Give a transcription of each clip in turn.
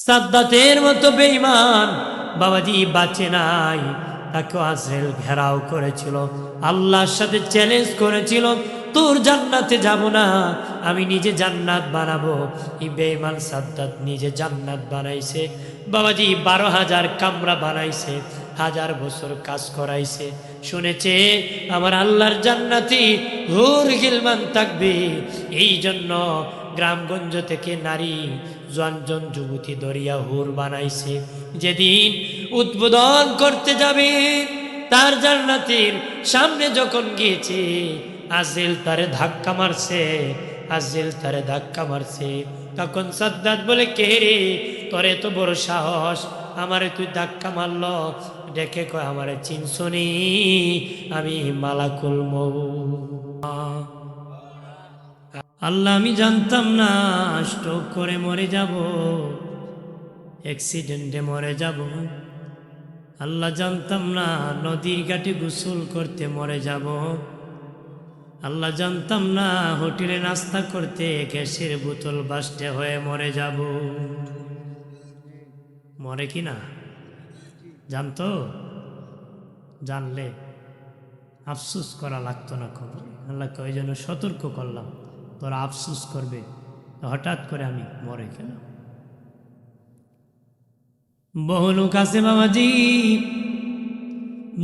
সাদ্দাতের মতো বেঈমান বাবাজি বাঁচে নাই, তাকে আজরাইল ঘেরাও করেছিল, আল্লাহর সাথে চ্যালেঞ্জ করেছিল, তোর জান্নাতে যাব না, আমি নিজে জান্নাত বানাবো। এই বেঈমান সাদ্দাত নিজে জান্নাত বানাইছে বাবাজি, 12,000 কামরা বানাইছে, 1000 বছর কাজ করাইছে। শুনেছে আমার আল্লাহর জান্নাতি হুর গিলমান থাকবে, এই জন্য গ্রামগঞ্জ থেকে নারী জনজন যুবতী দরিয়া হুর বানাইছে। যেদিন উদ্বোধন করতে যাবে তার জান্নাতের সামনে যখন গিয়েছে, আজরাইল তারে ধাক্কা মারছে, আজরাইল তারে ধাক্কা মারছে। তখন সাদ্দাত বলে, কে রে, তোর এত বড় সাহস, আমারে তুই ধাক্কা মারল? ডেকে কয়, আমারে চিনছনি, আমি মালাকুল মউত। আল্লাহ, আমি জানতাম না স্ট্রোক করে মরে যাব, অ্যাক্সিডেন্টে মরে যাব। আল্লাহ, জানতাম না নদীর ঘাটে গোসল করতে মরে যাব। আল্লাহ, জানতাম না হোটেলে নাস্তা করতে গ্যাসের বোতল বাস্টে হয়ে মরে যাব। মরে কি না জানতো? জানলে আফসোস করা লাগতো না খবর। আল্লাহকে ওই জন্য সতর্ক করলাম, তোরা আফসোস করবে হঠাৎ করে আমি মরে গেলাম। বহু লোক আছে বাবাজি,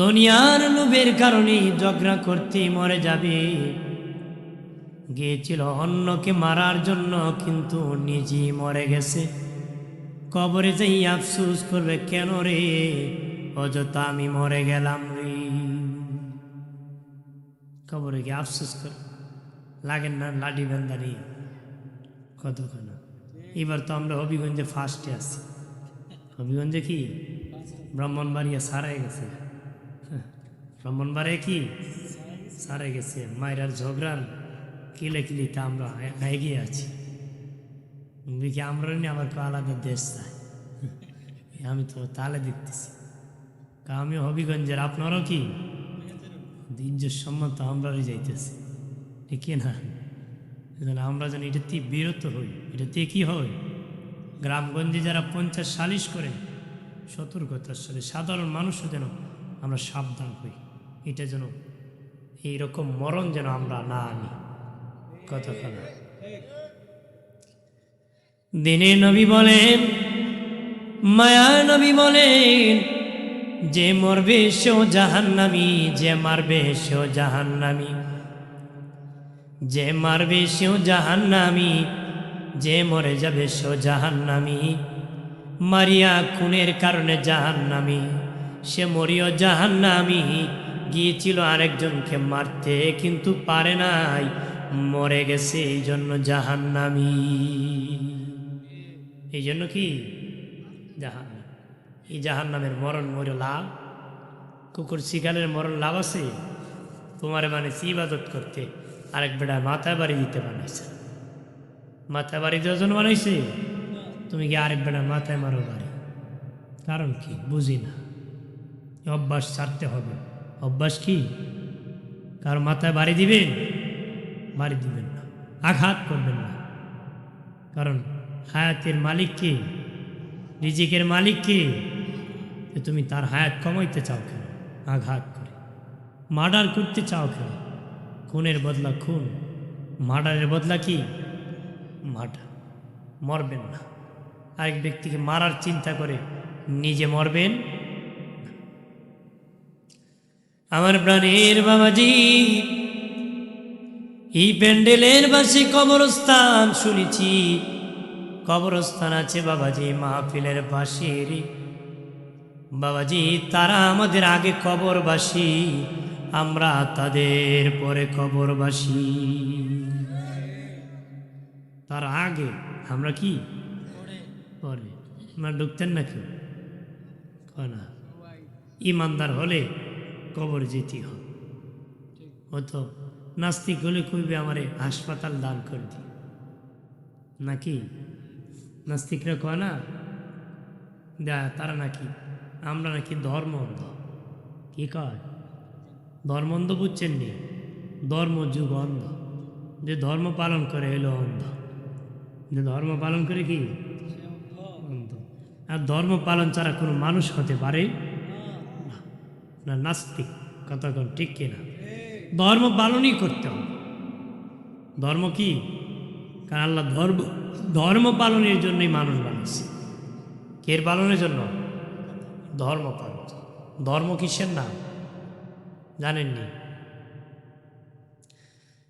দুনিয়ার লোভের কারণে ঝগড়া করতে মরে যাবে, গিয়েছিল অন্যকে মারার জন্য, কিন্তু নিজেই মরে গেছে। কবরে যাই আফসোস করবে, কেন রে অযথা আমি মরে গেলাম রে। কবরে গিয়ে আফসোস করে লাগেন না লাডি বান্দানি কতক্ষণ। এবার তো আমরা হবিগঞ্জে ফার্স্টে আছি। হবিগঞ্জে কি ব্রাহ্মণবাড়িয়া সারাই গেছে, ব্রাহ্মণবাড়িয়া কি সারাই গেছে। মায়েরার ঝগড়ার কিলে কিলিতে আমরা এগিয়ে আছি। দেখি আমরা নিয়ে আবার কেউ আলাদা দেশ চাই, আমি তো তাহলে দেখতেছি। আমি হবিগঞ্জের, আপনারও কি ইজ্জত সম্মান তো আমরাই যাইতেছি, ঠিক না? আমরা যেন এটাতে বিরত হই, এটাতে কি হয়, গ্রামগঞ্জে যারা পঞ্চায়েত সালিশ করে সতর্কতার সাথে সাধারণ মানুষও যেন আমরা সাবধান হই, এটা যেন এইরকম মরণ যেন আমরা না আনি। কতক্ষণ দিনে নবী বলেন, মায়া নবী বলেন, যে মরবে সেও জাহান্নামী, যে মারবে সেও জাহান্নামী, যে মারবে সেও জাহান্নামী, যে মরে যাবে সেও জাহান্নামী। মারিয়া খুনের কারণে জাহান্নামী, সে মরিও জাহান্নামী। গিয়েছিল আরেকজনকে মারতে, কিন্তু পারে নাই, মরে গেছে, এই জন্য জাহান্নামী। এই জন্য কি জাহান্নাম। এই জাহান্নামের মরণ মরে লাভ, কুকুর শিকারের মরণ লাভ আছে? তোমার বানিয়েছে ইবাদত করতে, আরেক বেটা মাথায় বাড়ি দিতে বানাইছে। মাথায় বাড়ি দেওয়ার জন্য বানাইছে, তুমি কি আরেক বেটার মাথায় মারো বাড়ি? কারণ কি বুঝি না। অভ্যাস ছাড়তে হবে। অভ্যাস কি? কারো মাথায় বাড়ি দিবেন, বাড়ি দিবেন না, আঘাত করবেন না। কারণ হায়াতের মালিক কে? রিজিকের মালিক কে? তুমি তার হায়াত কমাইতে চাও কেন? আঘাত করে। মার্ডার করতে চাও কেন? খুনের বদলা খুন, মার্ডারের বদলা কি? মার্ডার। মরবেন না। আরেক ব্যক্তিকে মারার চিন্তা করে নিজে মরবেন। আমার প্রাণের বাবাজি, এই প্যান্ডেলের পাশে কবরস্থান শুনেছি, কবরস্থান আছে বাবাজি মাহফিলের পাশে। বাবাজি, তারা আমাদের আগে কবরবাসী, আমরা তাদের পরে কবরবাসী। তার আগে, আমরা কি পরে? আমরা ঢুকতেন না কেউ না। ইমানদার হলে কবর যেতে হয়। হতো নাস্তিক হলে কইবে আমারে হাসপাতাল দান করে দি, নাকি? নাস্তিকরা কয় না, তারা নাকি আমরা নাকি ধর্ম অন্ধ। কি কয়? ধর্ম অন্ধ বুঝছেন নি? ধর্ম যুগ অন্ধ। যে ধর্ম পালন করে হইল অন্ধ, যে ধর্ম পালন করে কি অন্ধ। আর ধর্ম পালন ছাড়া কোনো মানুষ হতে পারে না, নাস্তিক। কথা কোন ঠিক কিনা? ধর্ম পালনই করতে হবে। ধর্ম কি? কারণ আল্লাহ ধর্ম পালনের জন্যই মানুষ বানিয়েছে। কের পালনের জন্য? ধর্ম পালন। ধর্ম কিসের নাম জানেননি?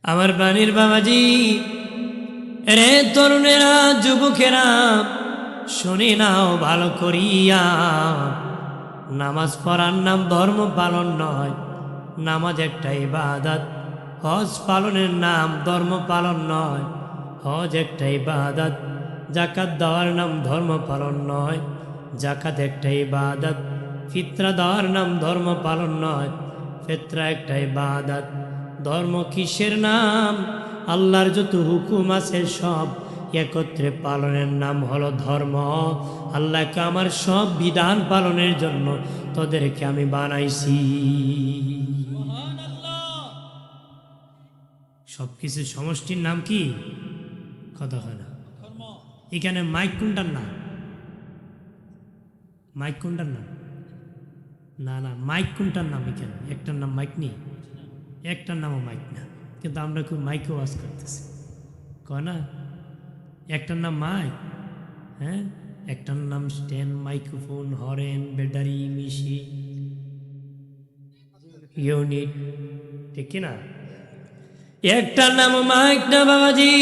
আমার প্রাণীর বাবাজি, রে তরুণেরা, যুবকেরা, শুনে নাও ভালো করিয়া, নামাজ পড়ার নাম ধর্ম পালন নয়। নামাজ একটা ইবাদত। হজ পালনের নাম ধর্ম পালন নয়, হজ একটা ইবাদত। জাকাত দেওয়ার নাম ধর্ম পালন নয়, জাকাত একটা ইবাদত। ফিতরা দেওয়ার নাম ধর্ম পালন নয়, ফিতরা একটা ইবাদত। ধর্ম কিসের নাম? আল্লাহর যত হুকুম আছে সব একত্রে পালনের নাম হলো ধর্ম। আল্লাহকে আমার সব বিধান পালনের জন্য তোদেরকে আমি বানাইছি। সব কিছু সমষ্টির নাম কি? কথা হয় না। এখানে মাইক কোনটার নাম? মাইক কোনটার নাম? না না, মাইক কোনটার নাম? এখানে একটার নাম মাইক নেই, একটার নামও মাইক না, কিন্তু আমরা খুব মাইকে ওয়াজ করতেছি। কয় না একটার নাম মাইক? হ্যাঁ, একটার নাম stand, microphone, horn, battery, machine, unit, ঠিক কিনা? একটার নাম মাইক না বাবাজি।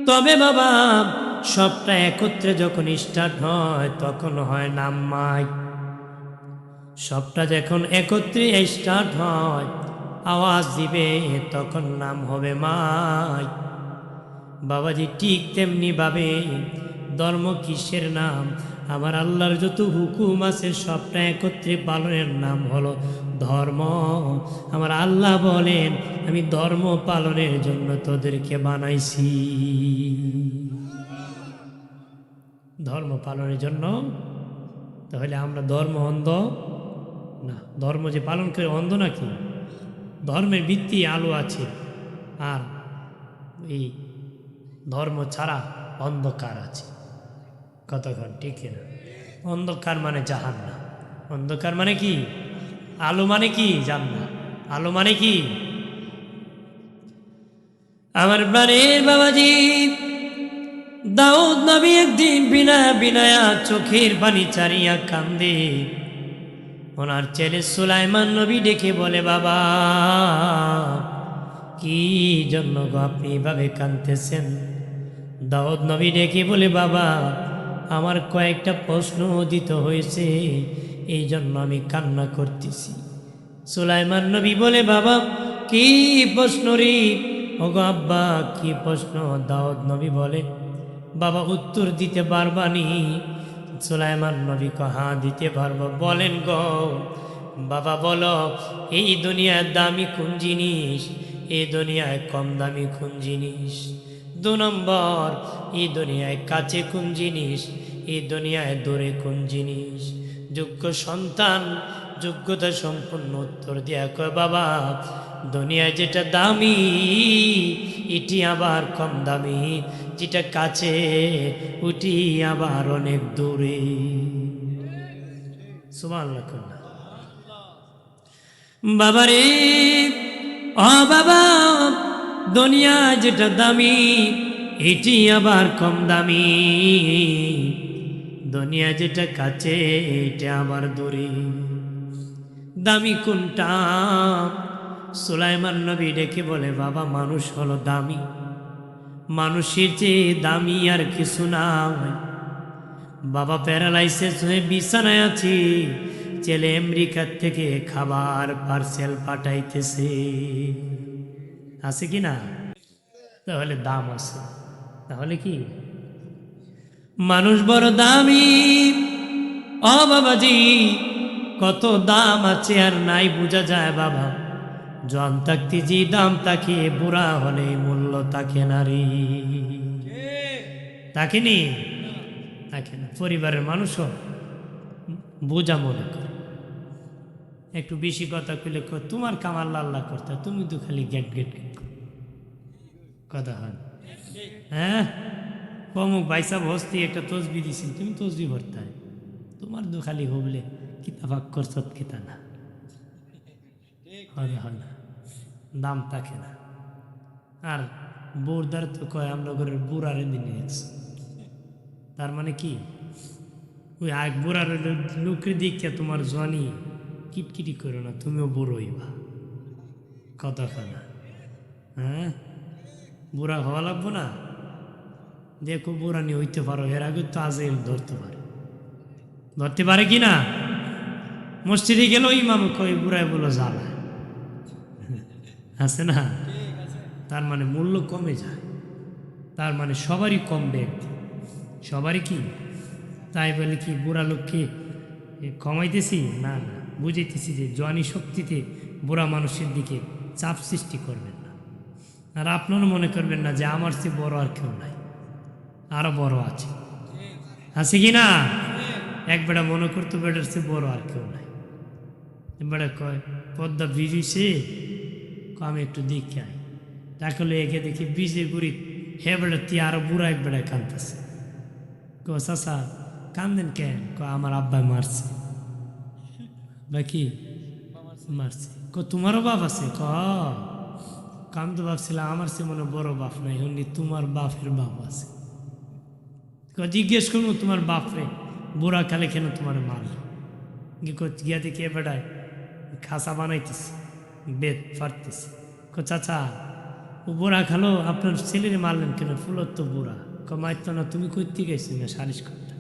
তবে বাবা, সবটা একত্রে যখন স্টার্ট হয় তখন হয় নাম মাইক। সবটা যখন একত্রে স্টার্ট হয়, আওয়াজ দিবে, তখন নাম হবে মাইক। বাবাজি ঠিক তেমনি ভাবে ধর্ম কিসের নাম? আমার আল্লাহর যত হুকুম আছে সবটা একত্রে পালনের নাম হলো ধর্ম। আমার আল্লাহ বলেন, আমি ধর্ম পালনের জন্য তোদেরকে বানাইছি। ধর্ম পালনের জন্য। তাহলে আমরা ধর্ম অন্ধ না। ধর্ম যে পালন করে অন্ধ নাকি? ধর্মের ভিত্তি আলো আছে, আর এই ধর্ম ছাড়া অন্ধকার আছে। কতক্ষণ ঠিক না? অন্ধকার মানে জাহান্নাম। অন্ধকার মানে কি? আলো মানে কি? জান্নাত। আলো মানে কি? আমার প্রাণের বাবাজি, দাউদ নবী একদিন বিনায়া বিনায়া চোখের পানি ছাড়িয়া কান্দে। ওনার ছেলে সুলাইমান নবী ডেকে বলে, বাবা, কি জন্য গো আপনি এভাবে কাঁদতেছেন? দাউদ নবী ডেকে বলে, বাবা, আমার কয়েকটা প্রশ্ন দিতে হয়েছে, এই জন্য আমি কান্না করতেছি। সুলাইমান নবী বলে, বাবা, কি প্রশ্ন রে? ওগো আব্বা, কি প্রশ্ন? দাউদ নবী বলে, বাবা, উত্তর দিতে পারবানি? সুলাইমান নবী হ্যাঁ দিতে পারবো। বলেন গো বাবা, বলো, এই দুনিয়ায় দামি কোন জিনিস? এই দুনিয়ায় কম দামি কোন জিনিস? 2 নম্বর, এই দুনিয়ায় কাছে কোন জিনিস? এই দুনিয়ায় দূরে কোন জিনিস? যোগ্য সন্তান যোগ্যতা সম্পন্ন উত্তর দেয়া কয়, বাবা, দুনিয়ায় যেটা দামি এটি আবার কম দামি, যেটা কাছে ওটি আবার অনেক দূরে। সুবহানাল্লাহ। বাবারে, ও বাবা, দুনিয়া যেটা দামি এটি আবার কম দামি, দুনিয়া যেটা কাছে এটা আবার দূরে। দামি কোনটা? সুলাইমান নবী ডেকে বলে, বাবা, মানুষ হলো দামি। মানুষের চেয়ে দামি আর কিছু না। বাবা, প্যারালাইসিস হয়ে বিছানায় আছি, ছেলে আমেরিকার থেকে খাবার পার্সেল পাঠাইতেছে। আছে কি না? তাহলে দাম আছে। তাহলে কি মানুষ বড় দামি? ও বাবাজি, কত দাম আছে আর নাই বোঝা যায় বাবা। জন থাকতে যে দাম তাকে, বুড়া হলে মূল্য তাকে নারী তাকেনি, তাকে না। পরিবারের মানুষও বোঝা মনে করে। একটু বেশি কথা কইলে তোমার কাম আল্লাহ আল্লাহ করতে, তুমি তো খালি গেট গেট গেট কথা হয়। হ্যাঁ, অমুক ভাইসা বস্তি একটা তসবি দিছিল, তুমি তসবি ভরতে তোমার দু খালি হবলে কিতাবাক করছত কিতা না হবে না, দাম থাকে না। আর বোরদার তো কয় আমরা ঘরের বুড়ারে দিনে দেখছি, তার মানে কি ওই এক বুড়ার লোকের দিকে তোমার জোয়ানি কিটকিটি করো না, তুমিও বুড়ো হইবা কতখানা। হ্যাঁ, বুড়া হওয়া লাগবো না, দেখো বুড়ানি হইতে পারো, এর আগে তো আজেল ধরতে পারে কি না? মসজিদে গেল ইমাম কই বুড়ায় বলো জ্বালা আছে না, তার মানে মূল্য কমে যায়, তার মানে সবারই কম বেগ, সবারই কি তাই বলে কি বুড়া লোককে কমাইতেছি না, না বুঝাইতেছি যে জোয়ানি শক্তিতে বুড়া মানুষের দিকে চাপ সৃষ্টি করবেন না। আর আপনারও মনে করবেন না যে আমার চেয়ে বড় আর কেউ নাই, আরো বড় আছে কি না? এক বেটা মনে করতো বেটার চেয়ে বড় আর কেউ নাই, বেটা কয় পদ্মা ভিজেছে, আমি একটু দেখে আই, তাকে একে দেখি বিজে গুড়ি, হে বেটা তুই আরো বুড়া এক বেড়ায় কাঁদতেছে। কো চাচা কান্দেন কেন? আমার আব্বাই মারছে। বাকি মারছে। তোমারও বাপ আছে? আমি তো ভাবছিলাম আমার সে মনে বড় বাপ নাই, হলি তোমার বাপের বাপ আছে। জিজ্ঞেস করবো তোমার বাপরে বুড়া কালে কেন তোমার মার? গিয়া দেখি বেড়ায় খাসা বানাইতেছে, বেদ ফাটতেছে। চাচা ও বুড়া খালো, আপনার ছেলেরে মারলেন কেন? ফুলত তো বুড়া। মারত না, তুমি করতে গেছি না সারিস করতে?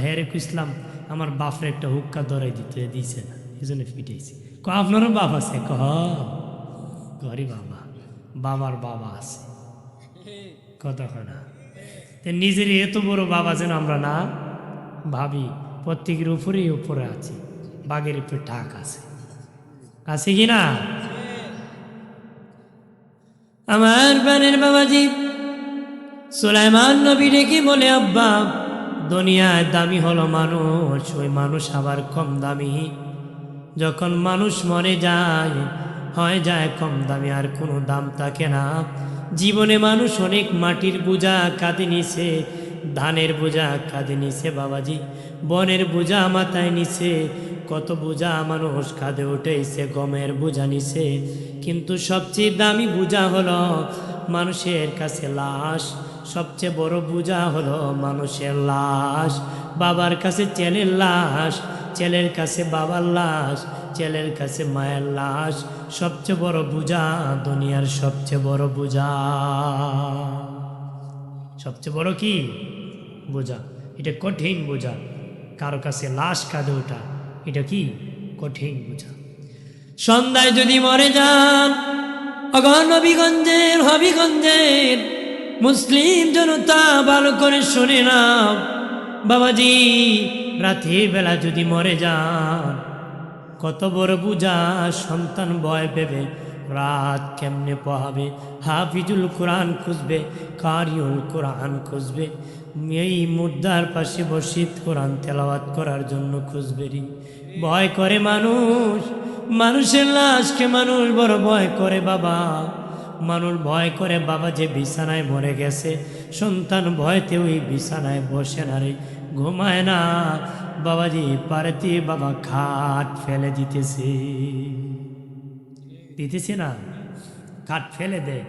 হ্যাঁ রে ইসলাম, আমার বাপরে একটা হুক্কা ধরাই দিছে না, এই জন্য ফিটাইছি। আপনারও বাপ আছে? ঘরে বাবার বাবা আছে কতক্ষণ। নিজের এত বড় বাবা যেন আমরা না ভাবি, প্রত্যেকের উপরেই উপরে আছে, বাঘের উপরে ঢাক আছে কি না? আমার প্রাণের বাবাজি সুলাইমান নবী ডেকে বলে, আব্বা দুনিয়ায় দামি হলো মানুষ, ওই মানুষ আবার কম দামি। যখন মানুষ মরে যায় হয়ে যায় কম দামি, আর কোনো দাম থাকে না। জীবনে মানুষ অনেক মাটির বোঝা কাঁধে নিছে, ধানের বোঝা কাঁধে নিছে বাবাজি, বনের বোঝা মাথায় নিছে, কত বোঝা মানুষ কাঁধে উঠেছে, গমের বোঝা নিছে। কিন্তু সবচেয়ে দামি বোঝা হলো মানুষের কাছে লাশ, সবচেয়ে বড় বোঝা হলো মানুষের লাশ। বাবার কাছে ছেলের লাশ, ছেলের কাছে বাবার লাশ, ছেলের কাছে মায়ের লাশ। সবচেয়ে বড় বোঝা দুনিয়ার সবচেয়ে বড় বোঝা, সবচেয়ে বড় কি বোঝা? এটা কঠিন বোঝা, কারো কাছে লাশ কাঁধে ওঠা, এটা কি কঠিন বোঝা। সন্ধ্যায় যদি মরে যান, নবীগঞ্জের হবিগঞ্জের মুসলিম জনতা ভালো করে শুনে নাও বাবাজি, রাতের বেলা যদি মরে যান, কত বড় বুঝা। সন্তান ভয় পেবে, রাত কেমনে পোহাবে, হাফিজুল কোরআন খুঁজবে, কারিউল কোরআন খুঁজবে, এই মুর্দার পাশে বসে কোরআন তেলাওয়াত করার জন্য খুঁজবে। ভয় করে মানুষ, মানুষের লাশকে মানুষ বড় ভয় করে বাবা। মানুষ ভয় করে বাবা যে বিছানায় মরে গেছে, সন্তান ভয়তে ওই বিছানায় বসে না রে, ঘুমায় না বাবাজি। পারেতে বাবা খাট ফেলে দিতেছে না, খাট ফেলে দেয়।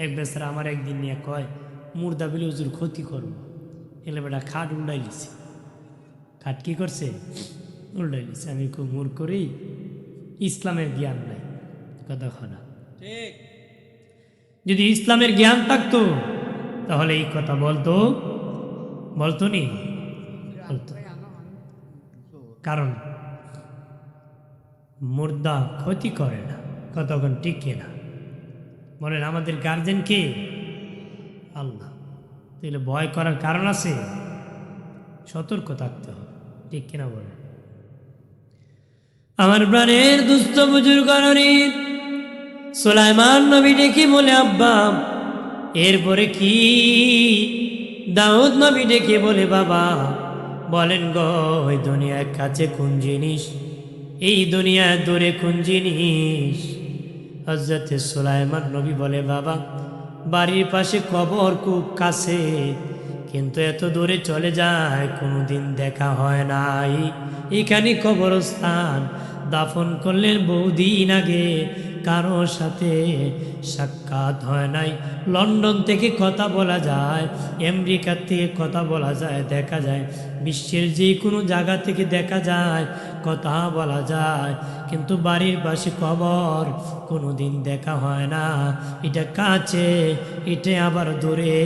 এক বেচারা আমার একদিন নিয়ে কয়, মুর্দা বিলে হুজুর ক্ষতি করবো, এলে বেটা খাট উল্টাই লিছে। খাট কি করছে? উল্টাই লিছে। আমি খুব মূর করি, ইসলামের জ্ঞান নাই কথা না। যদি ইসলামের জ্ঞান থাকতো তাহলে এই কথা বলতো নি, বলতো। কারণ মুর্দা ক্ষতি করে না, কতক্ষণ টিকে না। বলেন আমাদের গার্জেন কে? আল্লাহ। তাহলে ভয় করার কারণ আছে, সতর্ক থাকতে হবে, ঠিক কিনা বলেন? আমার প্রাণের দুস্থ বুজুর্গ সুলাইমান নবী ডেকে বলে, আব্বা এরপরে কি? দাউদ নবী ডেকে বলে, বাবা বলেন গো, ওই দুনিয়ার কাছে কোন জিনিস, এই দুনিয়ার দূরে কোন জিনিস? হযরতে সুলাইমান নবী বলে, বাবা বাড়ির পাশে কবর খুব কাছে, কিন্তু এত দূরে চলে যায়, কোনোদিন দেখা হয় নাই। এখানে কবরস্থান, দাফন করলেন বহুদিন আগে, কারো সাথে সাক্ষাৎ হয় নাই। লন্ডন থেকে কথা বলা যায়, আমেরিকার থেকে কথা বলা যায়, দেখা যায়, বিশ্বের যে কোনো জায়গা থেকে দেখা যায়, কথা বলা যায়, কিন্তু বাড়ির পাশে কবর কোনোদিন দেখা হয় না। এটা কাছে, এটা আবার দূরে।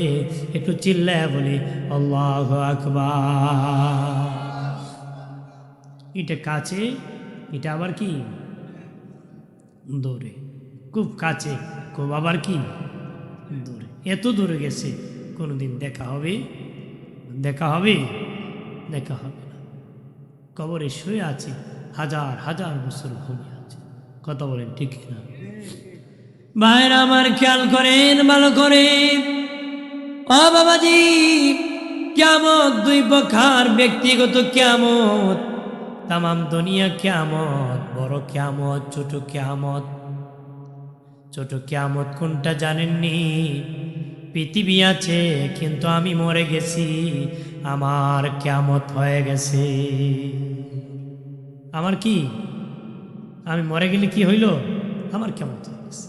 একটু চিল্লায় বলি আল্লাহু আকবার। এটা কাছে, এটা আবার কি দূরে। খুব কাছে, খুব আবার কি দূরে। এত দূরে গেছে, কোনোদিন দেখা হবে? দেখা হবে? দেখা হবে না। কবরে শুয়ে আছে, হাজার হাজার বছর ঘুমিয়ে আছে। কথা বলেন ঠিক না? ভাইরা আমার খেয়াল করেন ভালো করে। ও বাবাজি, কিয়ামত দুই প্রকার, ব্যক্তিগত কিয়ামত, তামাম দুনিয়া কিয়ামত, বড় কিয়ামত, ছোট কিয়ামত। ছোট কিয়ামত কোনটা জানেননি? পৃথিবী আছে কিন্তু আমি মরে গেছি, আমার কিয়ামত হয়ে গেছে। আমার কি? আমি মরে গেলে কি হইল? আমার কিয়ামত হয়ে গেছে।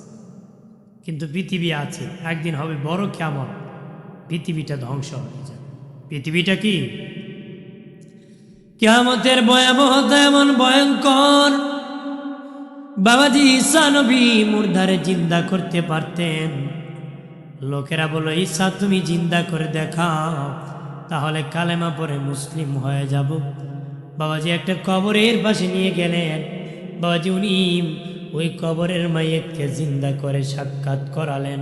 কিন্তু পৃথিবী আছে, একদিন হবে বড় কিয়ামত, পৃথিবীটা ধ্বংস হয়ে যাবে। পৃথিবীটা কি? কিয়ামতের ভয়াবহতা এমন ভয়ঙ্কর, বাবাজি ঈসা নবী মুর্দারে জিন্দা করতে পারতেন। লোকেরা বলল, ঈসা তুমি জিন্দা করে দেখাও, তাহলে কালেমা পড়ে মুসলিম হয়ে যাব। বাবাজি একটা কবরের পাশে নিয়ে গেলেন। বাবাজি উনি ওই কবরের মাইয়তকে জিন্দা করে সাক্ষাৎ করালেন,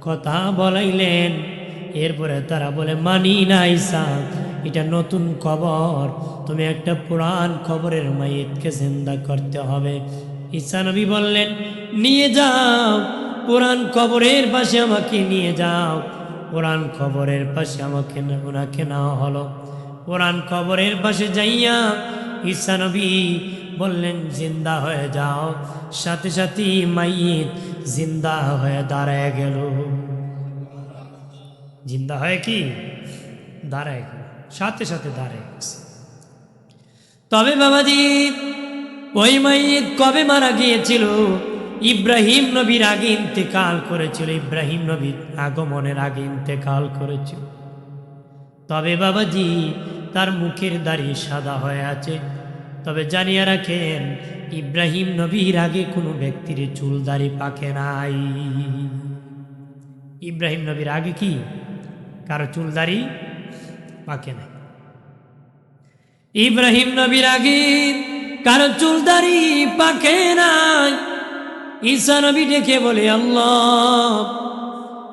কথা বলাইলেন। এরপরে তারা বলে, মানি না ঈসা, এটা নতুন কবর, তুমি একটা পুরান কবরের মাইয়তকে জিন্দা করতে হবে। ঈসা নবী বললেন, নিয়ে যাও, পুরান কবরের পাশে আমাকে নিয়ে যাও। পুরান কবরের পাশে আমাকে ওনাকে নেওয়া হলো। পুরান কবরের পাশে যাইয়া ঈসা নবী বললেন, জিন্দা হয়ে যাও। সাথে সাথে মাইয়িত জিন্দা হয়ে দাঁড়ায় গেল। জিন্দা হয়ে কি দাঁড়ায় গেল, সাথে সাথে দাঁড়ায় গেছে। তবে বাবাজি ওই মাইয়িত কবে মারা গিয়েছিল? ইব্রাহিম নবীর আগে ইন্তেকাল করেছিল, ইব্রাহিম নবীর আগমনের আগে ইন্তেকাল করেছিল। তবে বাবাজি তার মুখের দাড়ি সাদা হয়ে আছে। তবে জানিয়ে রাখেন, ইব্রাহিম নবীর আগে কোনো ব্যক্তির চুল দাড়ি পাকে নাই। ইব্রাহিম নবীর আগে কি কারো চুল দাড়ি পাকে নাই? ইব্রাহিম নবীর আগে কারো চুল দাড়ি পাকে নাই। ঈসা নবী ডেকে বলে, আল্লাহ।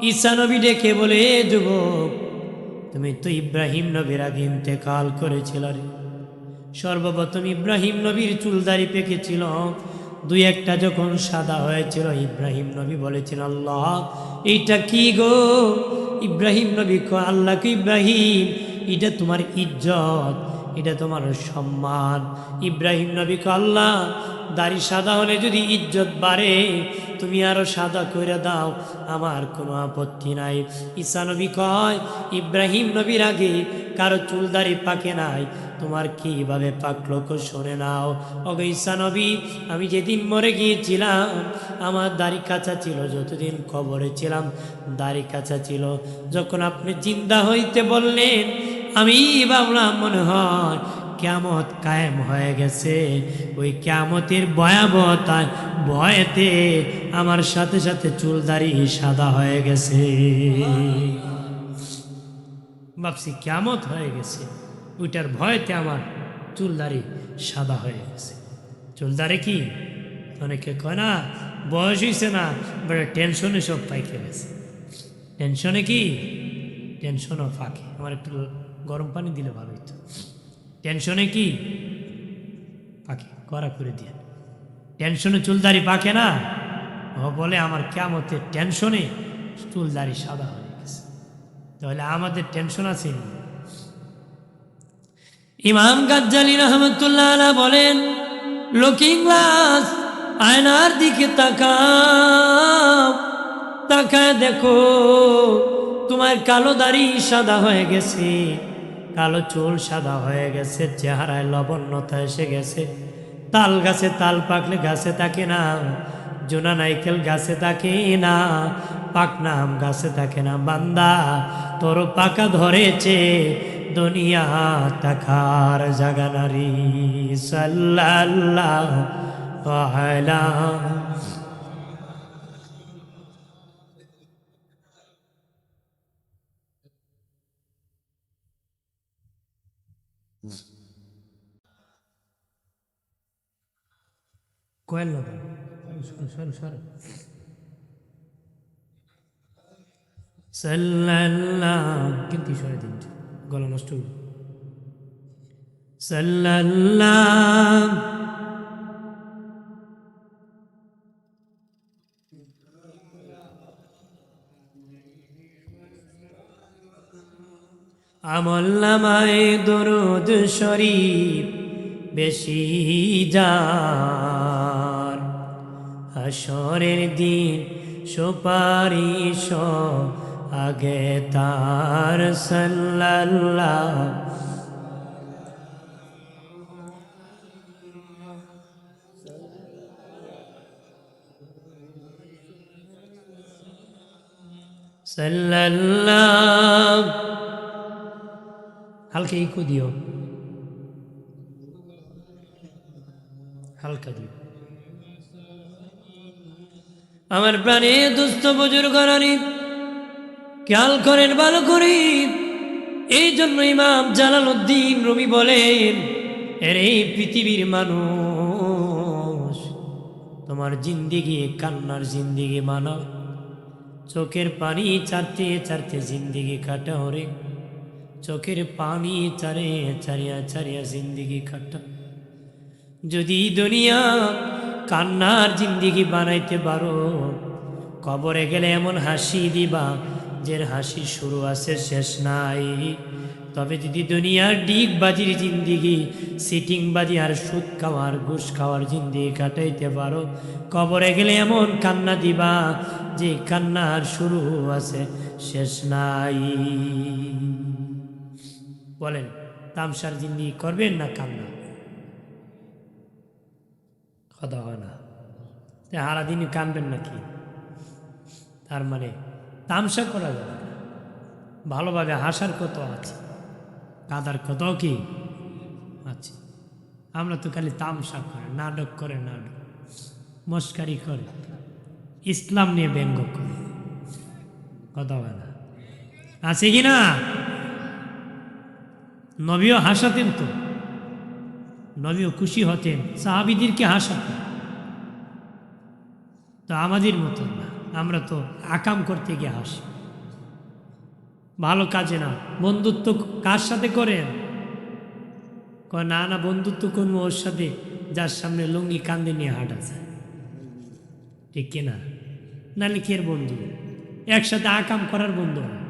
ঈসা নবী ডেকে বলে, যুবক, তুমি তো ইব্রাহিম নবীর আগে ইন্তেকাল করেছিল রে। সর্বপ্রথম ইব্রাহিম নবীর চুলদারি পেকেছিল, দুই একটা যখন সাদা হয়েছিল, ইব্রাহিম নবী বলেছিল, আল্লাহ এইটা কি গো? ইব্রাহিম নবী আল্লাহ কে, ইব্রাহিম এটা তোমার ইজ্জত, এটা তোমার সম্মান। ইব্রাহিম নবী আল্লাহ দাড়ি সাদা হলে যদি ইজ্জত বাড়ে, তুমি আরো সাদা করে দাও, আমার কোনো আপত্তি নাই। ঈসা নবী কয়, ইব্রাহিম নবীর আগে কারো চুল দাড়ি পাকে নাই, তোমার কিভাবে পাকলো শোনে নাও। ওগো ঈসা নবী, আমি যেদিন মরে গিয়েছিলাম আমার দাড়ি কাঁচা ছিল, যতদিন কবরে ছিলাম দাড়ি কাঁচা ছিল। যখন আপনি জিন্দা হইতে বললেন, আমি ভাবলাম মনে হয় কিয়ামত কায়েম হয়ে গেছে। ওই কিয়ামতের ভয়াবহতায় ভয়েতে আমার সাথে সাথে চুল দাড়ি সাদা হয়ে গেছে। ভাবছি কিয়ামত হয়ে গেছে, ওইটার ভয়তে আমার চুল দাড়ি সাদা হয়ে গেছে। চুল দাড়ি কি অনেকে কয় না, বয়স হয়েছে না, বড় টেনশনে সব পাইকে গেছে। টেনশনে কি? টেনশনও ফাঁকে। আমার একটু গরম পানি দিলে ভালো হইতো। টেনশনে কি পাকে? করা করে দিয়ে টেনশনে চুলদারি পাকে না। ও বলে আমার কিয়ামতের টেনশনে চুলদারি সাদা হয়ে গেছে। তাহলে আমাদের টেনশন আছে? ইমাম গাজ্জালী রহমতুল্লাহ আলাইহি বলেন, লুকিং গ্লাস, আয়নার দিকে তাকাও, তাকায় দেখো তোমার কালো দাড়ি সাদা হয়ে গেছে, কালো চুল সাদা হয়ে গেছে, চেহারায় লবণ্যতা এসে গেছে। তাল গাছে তাল পাকলে গাছে থাকে না, জোনা নাইকেল গাছে থাকে না, পাকনা আম গাছে থাকে না। বান্দা তোর পাকা ধরেছে দুনিয়া তাকার জাগা নারী। সাল্লাল্লাহু আলা কোয়েল না সর সর সাল্লাল্লাহু, কিন্তু সরে দিন, গলা নষ্ট হইল। সাল্লাল্লাহু আমল নামায় দরুদ শরীফ বেশি যার, হাসরের দিন সুপারিশ আগে তার। সাল্লাল্লাহু সাল্লাল্লাহু, হালকা ইকো দিও, হালকা দিও। আমার প্রাণে দুস্থ বুজুর্গ রানী খেয়াল করেন ভালো করে। এই জন্য ইমাম জালালউদ্দিন রুমি বলেন, এর এই পৃথিবীর মানুষ, তোমার জিন্দিগি কান্নার জিন্দিগি মানাও, চোখের পানি চারতে চারতে জিন্দিগি কাটাও রে, চোখের পানি চারে চারিয়া চারিয়া জিন্দিগি কাটা। যদি দুনিয়া কান্নার জিন্দিগি বানাইতে পারো, কবরে গেলে এমন হাসি দিবা যে হাসি শুরু আছে শেষ নাই। তবে যদি দুনিয়ার ডিগবাজির জিন্দিগি, সিটিংবাজি আর সুদ খাওয়ার ঘুষ খাওয়ার জিন্দিগি কাটাইতে পারো, কবরে গেলে এমন কান্না দিবা যে কান্নার শুরু আছে শেষ নাই। বলেন তামসার জিন্দিগি করবেন না কান্না? কথা হয় না, সারাদিনই কানবেন নাকি? তার মানে তামসা করা যাবে না, ভালোভাবে হাসার কত আছে, কাদার কত কি আছে। আমরা তো খালি তামসা করে, নাটক করে, নাটক মস্কারি করে, ইসলাম নিয়ে ব্যঙ্গ করে, কথা হয় না, আছে কি না? নবীও হাসাতেন তো, নবীও খুশি হতেন, সাহাবীদেরকে হাসাতেন। তো আমাদের মতো না, আমরা তো আকাম করতে গিয়ে হাসি, ভালো কাজে না। বন্ধুত্ব কার সাথে করেন? কয় না না, বন্ধুত্ব করবো ওর সাথে যার সামনে লুঙ্গি কান্দে নিয়ে হাঁটা যায়, ঠিক কিনা? নাহলে কে বন্ধু? একসাথে আকাম করার বন্ধু হয়?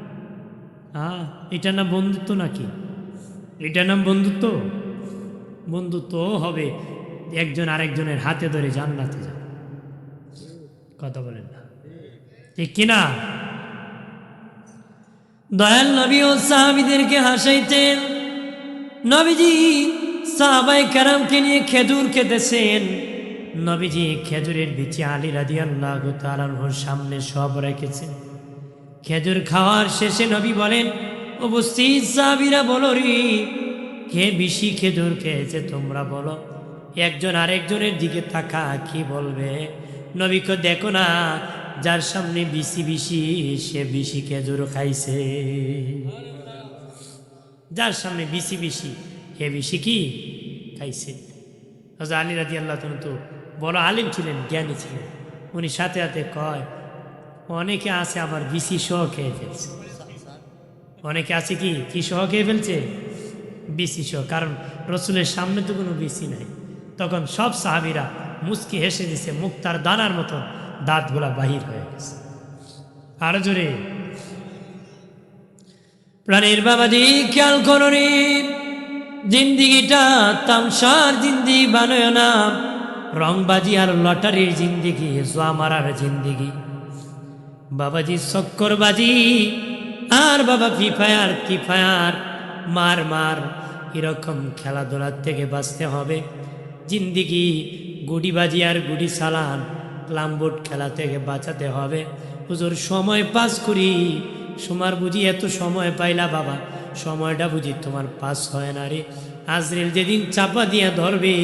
হ্যাঁ, এটা না বন্ধুত্ব নাকি? এটা নাম বন্ধুত্ব? বন্ধুত্ব হবে একজন আরেকজনের হাতে ধরে জান্নাতে যাবে, কথা বলেন না, ঠিক কিনা? দয়াল নবী ও সাহাবীদেরকে হাসাইতেন। নবীজি সাহাবায়ে কেরামকে নিয়ে খেজুর খেতেছেন। নবীজি খেজুরের বিচি আলী রাদিয়াল্লাহু তাআলা আনহুর সামনে সব রেখেছেন। খেজুর খাওয়ার শেষে নবী বলেন, উপস্থিত সাহাবীরা বলো রে, কে বেশি খেজুর খেয়েছে তোমরা বলো। একজন আরেকজনের দিকে তাকা, কি বলবে? নবীকে দেখো না, যার সামনে বেশি বেশি সে বেশি খেজুর খাইছে, যার সামনে বেশি বেশি হে বেশি কি খাইছে। হযরত আলী রাদিয়াল্লাহু তাআলা তো বড় আলিম ছিলেন, জ্ঞানী ছিলেন। উনি সাথে সাথে কয়, অনেকে আছে আবার বেশি সহ খেয়ে ফেলছে। অনেকে আছে কি কি সহ খেয়ে ফেলছে? বেশি সহ। কারণ রসুলের সামনে তো কোনো বেশি নাই। তখন সব সাহাবীরা মুচকি হেসে দিছে, মুক্তার দানার মতো দাঁতগুলা বাহির হয়ে গেছে। আরো জোরে প্রাণের বাবাজি খেয়াল করো রে, জিন্দিগিটা তামসার জিন্দিগি বানায় না, রংবাজি আর লটারির জিন্দিগি, জোয়া মারার জিন্দিগি। বাবাজি চক্করবাজি আর বাবা ফ্রি ফায়ার ফ্রি ফায়ার মার মার এরকম খেলাধুলার থেকে বাঁচতে হবে। জিন্দিগি গুডিবাজি আর গুডি সালান লাম্বোট খেলা থেকে বাঁচাতে হবে। হুজুর সময় পাস করি, তোমার বুঝি এত সময় পাইলা বাবা, সময়টা বুঝি তোমার পাস হয় না রে। আজরাইল যেদিন চাপা দিয়া ধরবে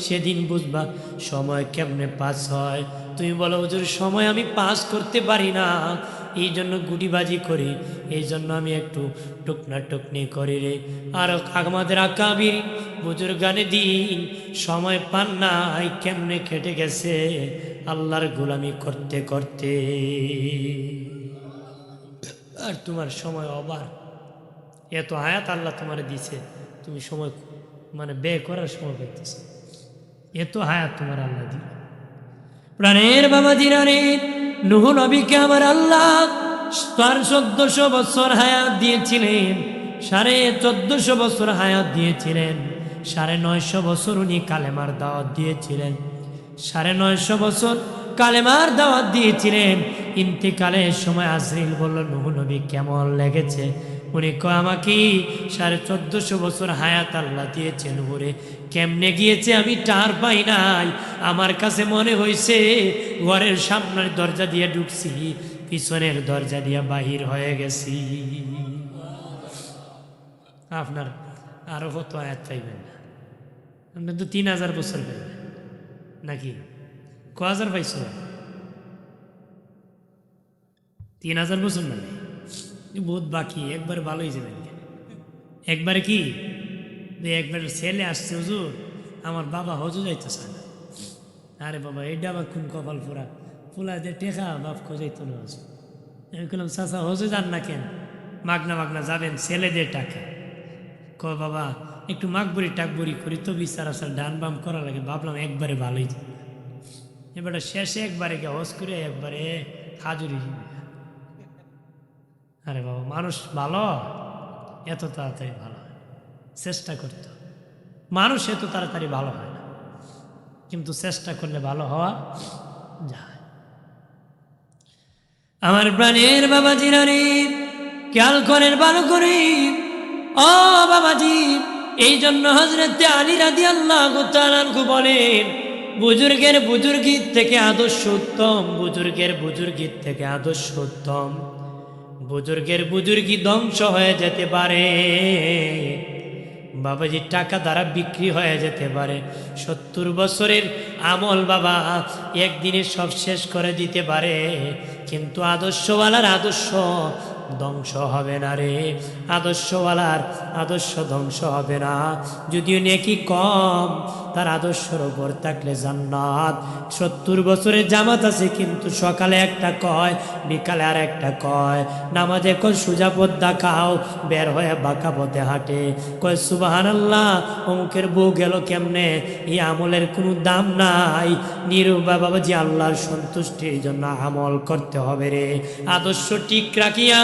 সেদিন বুঝবা সময় কেমনে পাস হয়। তুমি বলো হুজুর সময় আমি পাস করতে পারি না, এই জন্য গুটিবাজি করি, এই জন্য আমি একটু টুকনা টুকনি করি রে। আর আমাদের আকাবির বুজুর্গানে দিন সময় পান নাই, কেমনে কেটে গেছে আল্লাহর গোলামি করতে করতে। আর তোমার সময় অবার, এত আয়াত আল্লাহ তোমার দিছে, তুমি সময় মানে ব্যয় করার সময় পাইতেছ, এত হায়াত তোমার আল্লাহ দিল। প্রাণের বাবা দিনারে নূহ নবীকে আমার আল্লাহ 1400 বছর হায়াত দিয়েছিলেন, 1450 বছর হায়াত দিয়েছিলেন, 950 বছর উনি কালেমার দাওয়াত দিয়েছিলেন, 950 বছর কালেমার দাওয়াত দিয়েছিলেন। ইন্তেকালের সময় আজরাইল বলল নূহ নবী কেমন লেগেছে? উনি কয় আমাকে 1450 বছর হায়াত আল্লাহ দিয়েছেন, ওরে কেমনে গিয়েছে আমি টার পাই নাই। আমার কাছে মনে হয়েছে ঘরের সামনের দরজা দিয়ে ঢুকছি, পিছনের দরজা দিয়ে বাহির হয়ে গেছি। আপনার আরো কত আয়াত পাইবেন না, আপনার তো 3000 বছর পাইবেন নাকি? ক হাজার পাইছ? 3000 বছর মানে বহুত বাকি, একবার ভালোই যাবেন। একবারে কি একবার ছেলে আসছে হুজুর আমার বাবা হজু যাইতেছে না। আরে বাবা এইটা আবার কোন কপাল পোড়া, পোলা যে টেকা বাপ খোঁজাইতো না হজু। আমি বললাম চাচা হজু যান না কেন? মাগনা মাগনা যাবেন, ছেলেদের টাকা। কয় বাবা একটু মাগবরি টাকবরি করি তো বিচার আসার ডান বাম করা লাগে। ভাবলাম একবারে ভালোই যাবে, এবারে শেষে একবারে গিয়ে হজ করে একবারে হাজুরি। আরে বাবা মানুষ ভালো এত তাড়াতাড়ি ভালো হয়, চেষ্টা করতে হবে। মানুষ এত তাড়াতাড়ি ভালো হয় না, কিন্তু চেষ্টা করলে ভালো হওয়া যায়। আমার প্রাণের বাবাজিরা রে খেয়াল করেন ভালো করে, ও বাবাজি। এই জন্য হযরতে আলী রাদিয়াল্লাহু তাআলা আনহু বলেন বুজুর্গের বুজুর্গির থেকে আদর্শ উত্তম, বুজুর্গের বুজুর্গির থেকে আদর্শ উত্তম। বুজুর্গের বুজুর্গি ধ্বংস হয়ে যেতে পারে বাবাজি, টাকা দ্বারা বিক্রি হয়ে যেতে পারে। 70 বছরের আমল বাবা একদিনে সব শেষ করে দিতে পারে, কিন্তু আদর্শওয়ালার আদর্শ ধ্বংস হবে না রে। আদর্শওয়ালার আদর্শ ধ্বংস হবে না। যদিও নেকি কম, তার আদর্শের ওপর থাকলে জান্নাত। 70 বছরের জামাত আছে, কিন্তু সকালে একটা কয়, বিকালে আর একটা কয়। নামাজে কয় সোজা পথ দেখাও, বের হয়ে বাঁকা পথে হাঁটে। কয় সুবহানাল্লাহ, অমুকের বউ গেল কেমনে? এই আমলের কোনো দাম নাই। নিরুবা বাবাজি আল্লাহর সন্তুষ্টির জন্য আমল করতে হবে রে। আদর্শ ঠিক রাখিয়া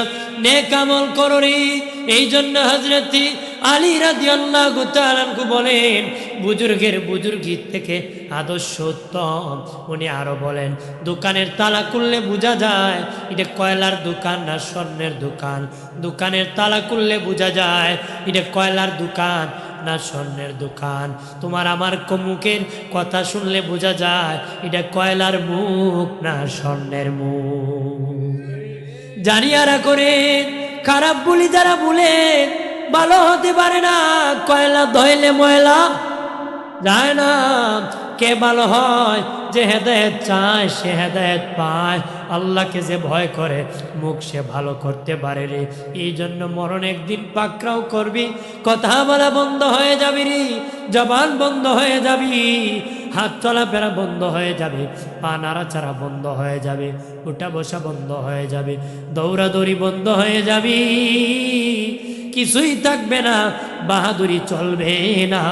নেক আমল করো রে। এই জন্য হযরত আলী রাদিয়াল্লাহু তাআলা আনহু বলেন বুজুর্গের বুজুর্গির থেকে আদর্শ উত্তম। উনি আরো বলেন দোকানের তালা খুললে বোঝা যায় এটা কয়লার দোকান না স্বর্ণের দোকান। দোকানের তালা খুললে বোঝা যায় এটা কয়লার দোকান না স্বর্ণের দোকান। তোমার আমার মুখের কথা শুনলে বোঝা যায় এটা কয়লার মুখ না স্বর্ণের মুখ। জানিয়ারা করে খারাপ বলি যারা বলে ভালো হতে পারে না। কয়লা ধইলে ময়লা যায় না। কে ভালো হয়? যে হেদায়েত চায় সে হেদায়েত পায়। আল্লাহকে যে ভয় করে মুখ সে ভালো করতে পারে রে। এই জন্য মরণ একদিন পাকড়াও করবি, কথা বলা বন্ধ হয়ে যাবি রে, জবান বন্ধ হয়ে যাবি, হাত চলাফেরা বন্ধ হয়ে যাবে, পা নাড়াচাড়া বন্ধ হয়ে যাবে, উঠা বসা বন্ধ হয়ে যাবে, দৌড়াদৌড়ি বন্ধ হয়ে যাবি, কিছুই থাকবে না, বাহাদুরি চলবে না।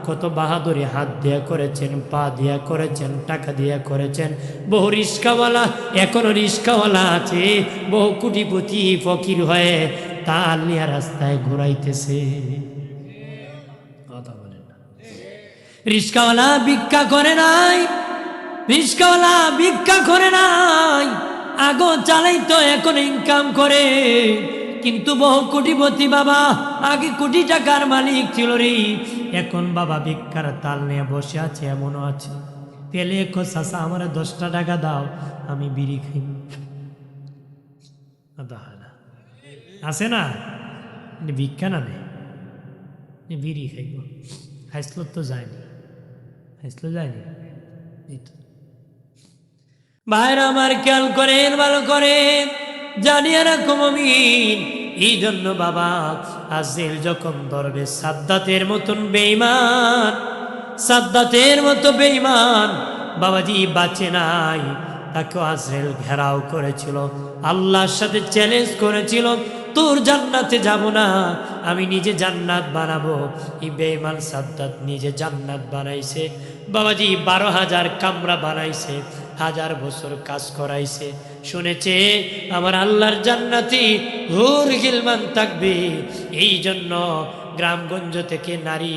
কত বাহাদুরি হাত দিয়া করেছেন, পা দিয়া করেছেন, টাকা দিয়া করেছেন। বহু রিস্কাওয়ালা এখনো রিস্কাওয়ালা আছে, বহু কোটিপতি ফকির হয়ে তাল নিয়ে রাস্তায় ঘুরাইতেছে। কথা বলেন না। রিস্কাওয়ালা ভিক্ষা করে নাই, রিস্কাওয়ালা ভিক্ষা করে নাই, আগো চালাইতো এখন ইনকাম করে, কিন্তু বহু কোটিপতি বাবা, আগে কোটি টাকার মালিক ছিল রে, এখন বাবা ভিক্ষার তাল নিয়ে বসে আছে। এমনও আছে পেলে চাচা আমার 10টা টাকা দাও, আমি বিড়ি খাই। আছে না ভিক্ষা না নেই, বিড়ি খাইব। হাইসলো তো যায়নি, হাইসলো যায়নি। ভাইরা আমার খেয়াল করেন, ভালো করে জানিয়ে রাখো মুমিন, এই জন্য বাবা আজরাইল যখন ধরবে সাদ্দাতের মতন বেঈমান, সাদ্দাতের মতো বেঈমান বাবাজি বাঁচে নাই, তাকে আজরাইল ঘেরাও করেছিল, আল্লাহর সাথে চ্যালেঞ্জ করেছিল, তোর জান্নাতে যাব না, আমি নিজে জান্নাত বানাবো। এই বেঈমান সাদ্দাত নিজে জান্নাত বানাইছে বাবাজি, 12,000 কামরা বানাইছে, 1000 বছর কাজ করাইছে, শুনেছে আমার আল্লাহর জান্নাতি হুর গিলমান থাকবে। এই জন্য গ্রামগঞ্জ থেকে নারী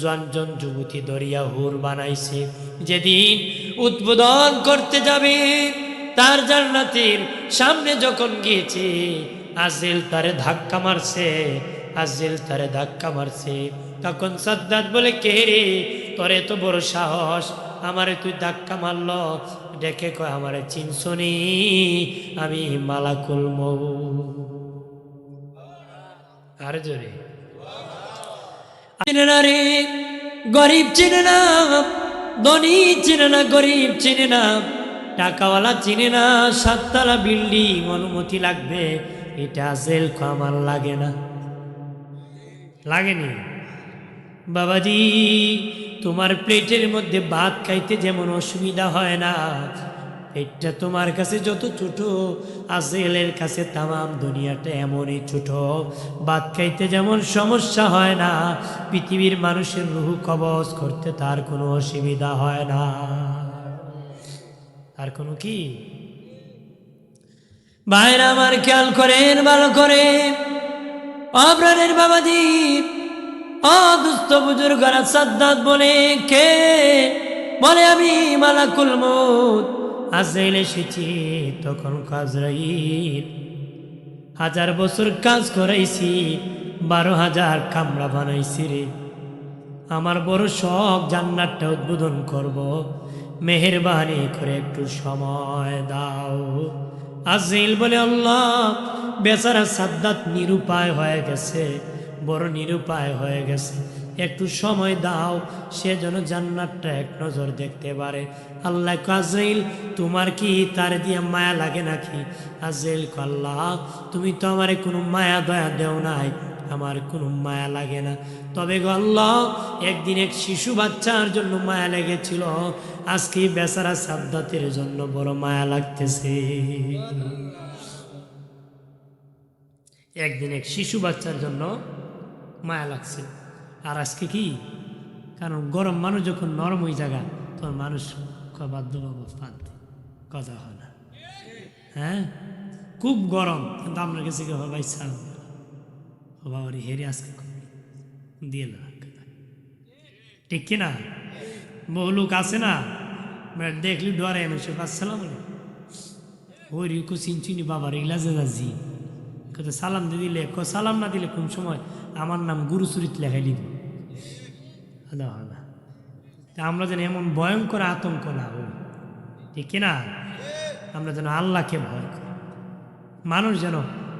জনজন যুবতী দরিয়া হুর বানাইছে। যেদিন উদ্বোধন করতে যাবে তার জান্নাতের সামনে যখন গিয়েছে, আজরাইল তারে ধাক্কা মারছে, আজরাইল তারে ধাক্কা মারছে। তখন সাদ্দাত বলে, কে রে, তোরে তো বড় সাহস, আমারে তুই ধাক্কা মারল, ডেকে কয় আমারে চিনছনি, আমি মালাকুল মউত। আর জোরে চিনে না রে, গরিব চিনে না, ধনী চিনে না, গরিব চিনে না, টাকাওয়ালা চিনে না, 7 তলা বিল্ডিং অনুমতি লাগবে, এটা আজরাইল আমার লাগে না, লাগেনি। বাবাজি তোমার প্লেটের মধ্যে ভাত খাইতে যেমন অসুবিধা হয় না, পেটটা তোমার কাছে যত ছোট, আজরাইলের কাছে তামাম দুনিয়াটা এমনই ছোট। ভাত খাইতে যেমন সমস্যা হয় না, পৃথিবীর মানুষের রূহ কবজ করতে তার কোনো অসুবিধা হয় না। আর কোনো কি ভাইরা আমার খেয়াল করেন, ভালো করে অপ্রাণের বাবাজি, দুস্থ বুজুর্গরা সাদ্দাত বলে, কে বলে আমি মালাকুল মউত আজরাইল এসেছি। তখন আজরাইল 1000 বছর কাজ করাইছি, 12,000 কামরা বানাইছি রে, আমার বড় শখ জান্নাতটা উদ্বোধন করব, মেহেরবানি করে একটু সময় দাও। আজরাইল বলে, আল্লাহ, বেচারা সাদ্দাত নিরুপায় হয়ে গেছে, বড় নিরুপায় হয়ে গেছে, একটু সময় দাও, সে যেন জান্নাতটা এক নজর দেখতে পারে। আল্লাহ আজরাইল, তোমার কি তার দিয়ে মায়া লাগে নাকি? আজরাইল, আল্লাহ তুমি তো আমারে কোনো মায়া দয়া দেও নাই, আমার কোনো মায়া লাগে না, তবে গো আল্লাহ একদিন এক শিশু বাচ্চার জন্য মায়া লেগেছিল, আজকে বেচারা সাদ্দাতের জন্য বড় মায়া লাগতেছে। একদিন এক শিশু বাচ্চার জন্য মায়া লাগছে, আর আজকে কি, কারণ গরম মানুষ যখন নরম হয়ে জায়গা, তখন মানুষ বাধ্য পানতে কথা হয় না। হ্যাঁ, খুব গরম, কিন্তু আপনার কাছে কি হবে ইচ্ছা বাবারি হেরে আজকে দিয়ে না, ঠিক কিনা? বহু লোক আছে না, দেখলি ডরে এসে আসসালাম ওই রিকু চিনচিনি বাবার ইলাজে জি কত সালাম দিয়ে দিলে, সালাম না দিলে কোন সময় আমার নাম গুরু চরিত লেখাই দিব। আমরা যেন এমন ভয়ঙ্কর আতঙ্ক না হই, ঠিক কিনা? আমরা যেন আল্লাহকে ভয় করি, মানুষ যেন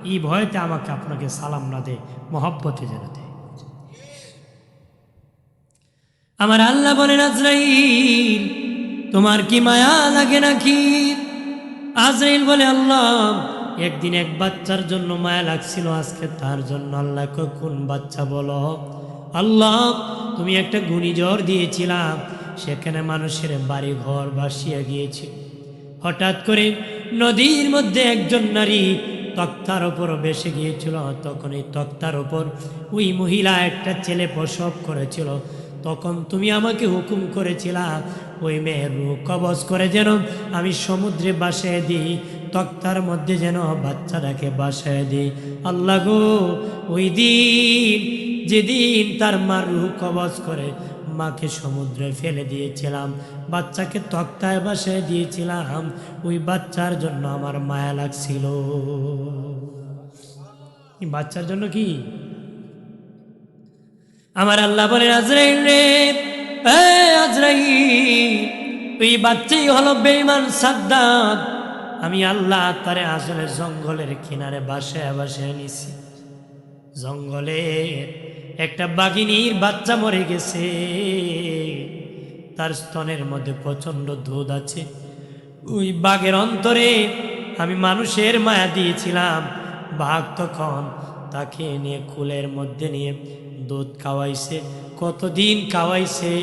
এই ভয়তে আমাকে আপনাকে সালাম না দেয়, মহব্বতে যেন দেয়। আমার আল্লাহ বলেন, আজরাইল তোমার কি মায়া লাগে নাকি? আজরাইল বলে, আল্লাহ একদিন এক বাচ্চার জন্য মায়া লাগছিল, আজকে তার জন্য। আল্লাহ কোন বাচ্চা বলো? আল্লাহ তুমি একটা ঘূর্ণিঝড় দিয়েছিলাম, সেখানে মানুষের বাড়ি ঘর ভাসিয়ে গিয়েছে, হঠাৎ করে নদীর মধ্যে একজন নারী তক্তার ওপর বেসে গিয়েছিল, তখন এই তক্তার ওপর ওই মহিলা একটা ছেলে প্রসব করেছিল, তখন তুমি আমাকে হুকুম করেছিলা ওই মেয়ের রূহ কবজ করে যেন আমি সমুদ্রে বাসায় দিই, তক্তার মধ্যে যেন বাচ্চাটাকে বাসায় দিই। আল্লাহ গো, ওই দিন যেদিন তার মার রূহ কবজ করে মাকে সমুদ্রে ফেলে দিয়েছিলাম, বাচ্চাকে তক্তায় বাসায় দিয়েছিলাম, ওই বাচ্চার জন্য আমার মায়া লাগছিল। বাচ্চার জন্য কি আমার আল্লাহ বলেন, আজরাইল রে, আজরাইল, ওই বাচ্চাই হলো বেঈমান সাদ্দাত। আমি আল্লাহ তারে আসলে জঙ্গলের কিনারে বাসায় বাসায় নিছি। জঙ্গলে একটা বাঘিনীর বাচ্চা মরে গেছে, তার স্তনের মধ্যে প্রচন্ড দুধ আছে। ওই বাঘের অন্তরে আমি মানুষের মায়া দিয়েছিলাম। বাঘ তখন তাকে নিয়ে কুলের মধ্যে নিয়ে দুধ খাওয়াইছে। কতদিন খাওয়াইছে?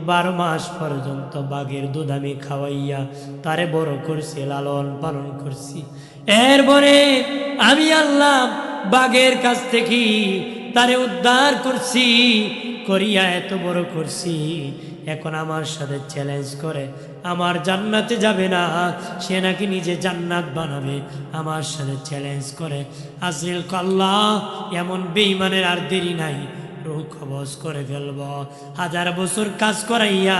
12 মাস পর্যন্ত বাঘের দুধ আমি খাওয়াইয়া তারে বড় করছি, লালন পালন করছি। এরপরে আমি আল্লাহ বাঘের কাছ থেকে তারে উদ্ধার করছি, করিয়া এত বড় করছি। এখন আমার সাথে চ্যালেঞ্জ করে আমার জান্নাতে যাবে না, সে নাকি নিজে জান্নাত বানাবে। আমার সাথে চ্যালেঞ্জ করে। আজরাইল কল্লা, এমন বেঈমানের আর দেরি নাই, রূহ কবজ করে ফেলব। 1000 বছর কাজ করাইয়া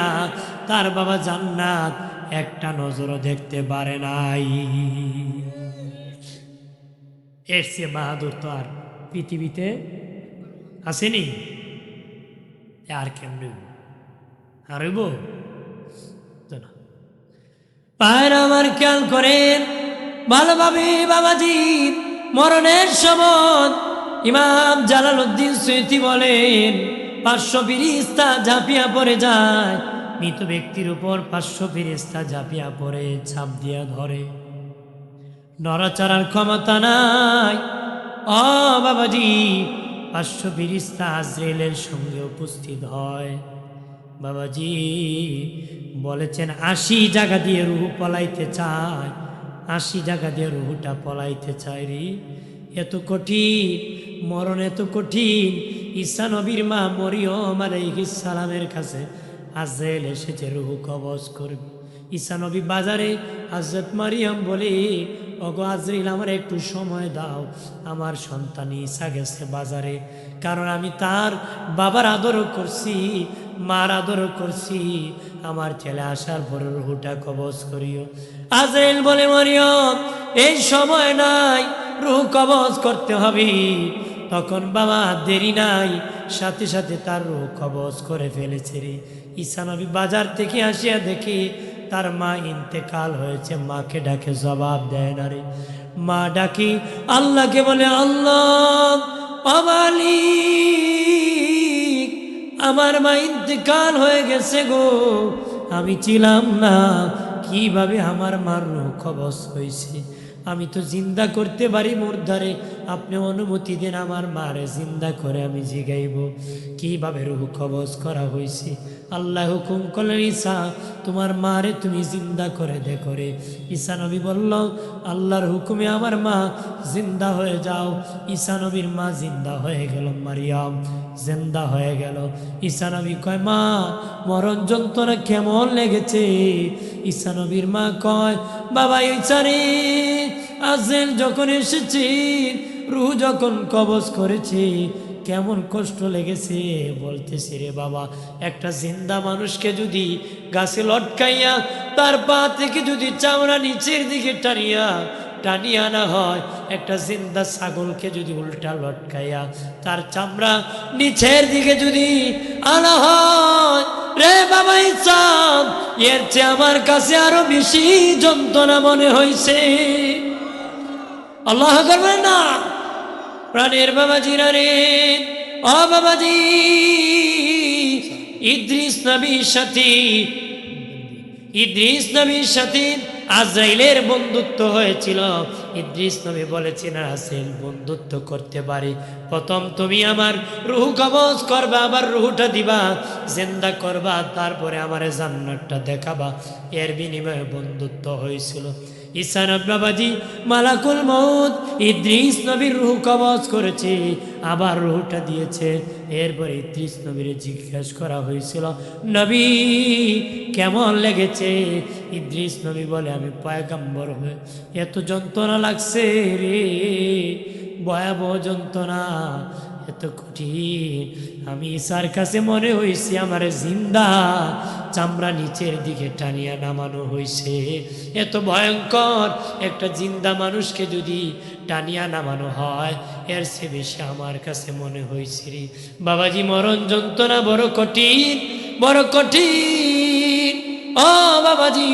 তার বাবা জান্নাত একটা নজরও দেখতে পারে নাই। এর চেয়ে বাহাদুর তো আর পৃথিবীতে আসেনি। আর কেমন আর হইব না। পায়ের আমার খেয়াল করেন ভালোভাবে বাবাজি। মরণের সময় ইমাম জালালউদ্দিন সুয়ুতি বলেন, 500 ফেরেশতা ঝাঁপিয়া পড়ে যায়। মৃত ব্যক্তির উপর 500 ফেরেশতা ঝাঁপিয়া পড়ে, ছাপ দিয়া ধরে, নড়াচড়ার ক্ষমতা নাই। ও বাবাজি, 500 ফেরেশতা আজরাইলের সঙ্গে উপস্থিত হয়। বাবাজি বলেছেন 80 জায়গা দিয়ে রুহু পলাইতে চায়, 80 জায়গা দিয়ে রুহুটা পলাইতে চায় রে। এত কঠিন মরণ, এত কঠিন। ঈসা নবীর মা মরিয়ম আলাইহিস সালামের কাছে আজরাইল এসেছে রুহু কবজ করবে। ঈসা নবী বাজারে হযরত মারিয়াম বলে, ওগো আজরাইল, আমার একটু সময় দাও, আমার সন্তান ঈসা গেছে বাজারে, কারণ আমি তার বাবার আদরও করছি, মার আদরও করছি, আমার ছেলে আসার পরে রুহুটা কবজ করিও। আজরাইল বলে, মারিয়াম, এই সময় নাই, রুহ কবজ করতে হবে। তখন বাবা দেরি নাই, সাথে সাথে তার রুহ কবজ করে ফেলেছে রে। ঈসা নবী বাজার থেকে আসিয়া দেখে তার মা ইন্তেকাল হয়েছে। মাকে ডাকে, জবাব দেয় না রে। মা ডাকি আল্লাহকে, বলে, আল্লাহ, ও মালিক, আমার মা ইন্তেকাল হয়ে গেছে গো, আমি ছিলাম না, কিভাবে আমার মার রূহ কবজ হয়েছে? আমি তো জিন্দা করতে পারি মুর্দারে, আপনি অনুমতি দেন আমার মারে জিন্দা করে আমি জিগাইব কিভাবে রূহ কবজ করা হয়েছে। আল্লাহ হুকুম করলেন, ঈসা, তোমার মারে তুমি জিন্দা করে দেখো রে। ঈসা নবী বলল, আল্লাহর হুকুমে আমার মা জিন্দা হয়ে যাও। ঈসা নবীর মা জিন্দা হয়ে গেল, মারিয়াম জিন্দা হয়ে গেল। ঈসা নবী কয়, মা, মরণ যন্ত্রণা কেমন লেগেছে? ঈসা নবীর মা কয়, বাবা ঈসা রে, আজরাইল যখন এসেছে, রূহ যখন কবজ করেছে, কেমন কষ্ট লেগেছে বলতেছি রে বাবা। একটা জিন্দা মানুষকে যদি গাছে লটকাইয়া তার পা থেকে যদি চামড়া নিচের দিকে টানিয়া আনা হয়, একটা জিন্দা ছাগলকে যদি উল্টা লটকাইয়া তার চামড়া নিচের দিকে যদি আনা হয়, রে বাবা ঈসা, এর চেয়ে আমার কাছে আরো বেশি যন্ত্রণা মনে হয়েছে। আল্লাহ করবেন না প্রাণের বাবাজিরা রে। ও বাবাজি, ইদ্রিস নবীর সাথে আজরাইলের বন্ধুত্ব হয়েছিল। ইদ্রিস নবী বলেছেন, আজরাইল বন্ধুত্ব করতে পারি, প্রথম তুমি আমার রূহ কবজ করবা, আবার রূহটা দিবা, জিন্দা করবা, তারপরে আমার জান্নাতটা দেখাবা। এর বিনিময়ে বন্ধুত্ব হয়েছিল। ঈসা নবী বাবাজি মালাকুল মউত ইদ্রিস নবীর রূহ কবজ করেছে, আবার রূহটা দিয়েছে। এরপরে ইদ্রিস নবীর জিজ্ঞেস করা হয়েছিল, নবী কেমন লেগেছে? ইদ্রিস নবী বলে, আমি পয়গম্বর হয়ে এত যন্ত্রণা লাগছে রে, ভয়াবহ যন্ত্রণা, এত কঠিন। আমি ঈসার কাছে মনে হয়েছে আমার জিন্দা চামড়া নিচের দিকে টানিয়া নামানো হয়েছে। এত ভয়ঙ্কর একটা জিন্দা মানুষকে যদি টানিয়া নামানো হয়, এর চেয়ে বেশি আমার কাছে মনে হয়েছে রে বাবাজি। মরণ যন্ত্রণা বড় কঠিন, বড় কঠিন। ও বাবাজি,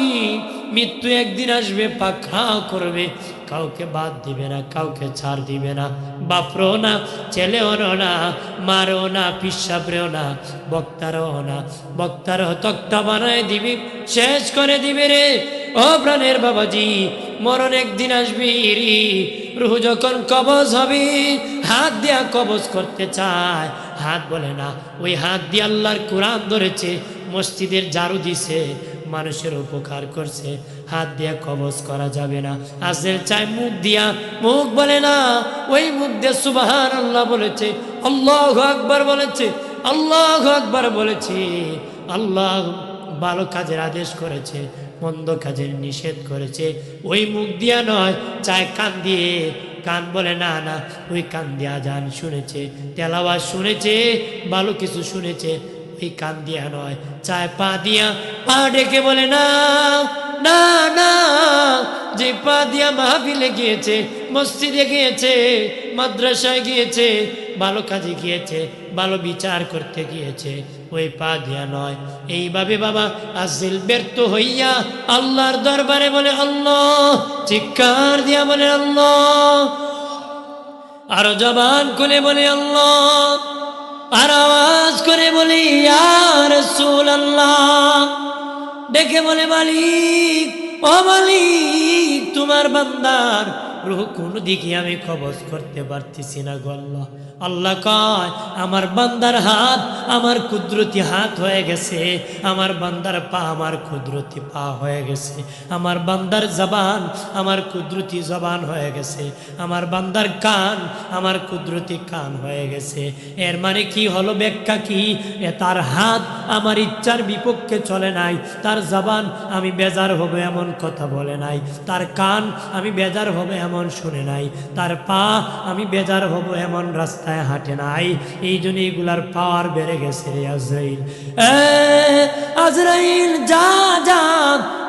মৃত্যু একদিন আসবে, পাকড়াও করবে, কাউকে বাদ দিবে না, কাউকে ছাড় দিবে না। বাপরও না, ছেলেও না, মারও না, পিসাবরেও না, বক্তারও না। বক্তারও তক্তা বানায় দিবি, শেষ করে দিবে রে। ও প্রাণের বাবাজি, মরণ একদিন আসবি রে। রুহ যখন কবজ হবে, হাত দিয়া কবজ করতে চায়, হাত বলে না। ওই হাত দিয়ে আল্লাহর কোরআন ধরেছে, মসজিদের ঝাড়ু দিছে, মানুষের উপকার করছে, হাত দিয়া কবজ করা যাবে না। আজের চায় মুখ দিয়া, মুখ বলে না। ওই মুখ দিয়ে সুবহানাল্লাহ বলেছে, আল্লাহু আকবার বলেছে, আল্লাহু আকবার বলেছে। আল্লাহ ভালো কাজের আদেশ করেছে, মন্দ কাজের নিষেধ করেছে। ওই মুখ দিয়া নয়, চায় কান দিয়ে। কান বলে না, না, ওই কান দিয়া আযান শুনেছে, তেলাওয়াত শুনেছে, ভালো কিছু শুনেছে, ওই কান দিয়া নয়, চায় পা দিয়া। পা ডেকে বলে না, না, না। যে পা দিয়া মাহফিলে গিয়েছে, মসজিদে গিয়েছে, মাদ্রাসায় গিয়েছে, ভালো কাজে গিয়েছে, ভালো বিচার করতে গিয়েছে, ওই পা দিয়া নয়। এইভাবে বাবা আজরাইল ব্যর্থ হইয়া আল্লাহর দরবারে বলে আল্লাহ, চিৎকার দিয়া বলে আল্লাহ, আরো জবান খুলে বলে আল্লাহ, আর আওয়াজ করে বলি ইয়া রাসূলুল্লাহ। ডেকে বলে মালিক, ও মালিক, তোমার বান্দার রূহ কোন দিকে আমি কবজ করতে পারতেছি না গো আল্লাহ। আল্লাহ কয়, আমার বান্দার হাত আমার কুদরতি হাত হয়ে গেছে, আমার বান্দার পা আমার কুদরতি পা হয়ে গেছে, আমার বান্দার জবান আমার কুদরতি জবান হয়ে গেছে, আমার বান্দার কান আমার কুদরতি কান হয়ে গেছে। এর মানে কি হলো, ব্যাখ্যা কি? তার হাত আমার ইচ্ছার বিপক্ষে চলে নাই, তার জবান আমি বেজার হবে এমন কথা বলে নাই, তার কান আমি বেজার হবে এমন শুনে নাই, তার পা আমি বেজার হব এমন রাস্তায় হাঁটে নাই। এই জন্য এইগুলার পাওয়ার বেড়ে গেছে রে আজরাইল। আজরাইল যা যা,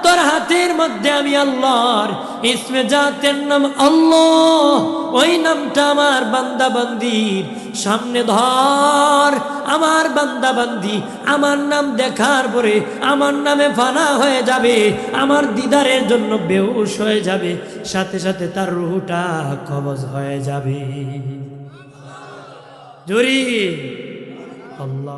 তোর হাতের মধ্যে আমি আল্লাহর ইসমে জাতের নাম আল্লাহ, ওই নামটা আমার বান্দা বান্দির সামনে ধর। আমার বান্দা বান্দি আমার নাম দেখার পরে আমার নামে ফানা হয়ে যাবে, আমার দিদারের জন্য বেহুশ হয়ে যাবে, সাথে সাথে তার রূহটা কবজ হয়ে যাবে। জোরে আল্লাহ।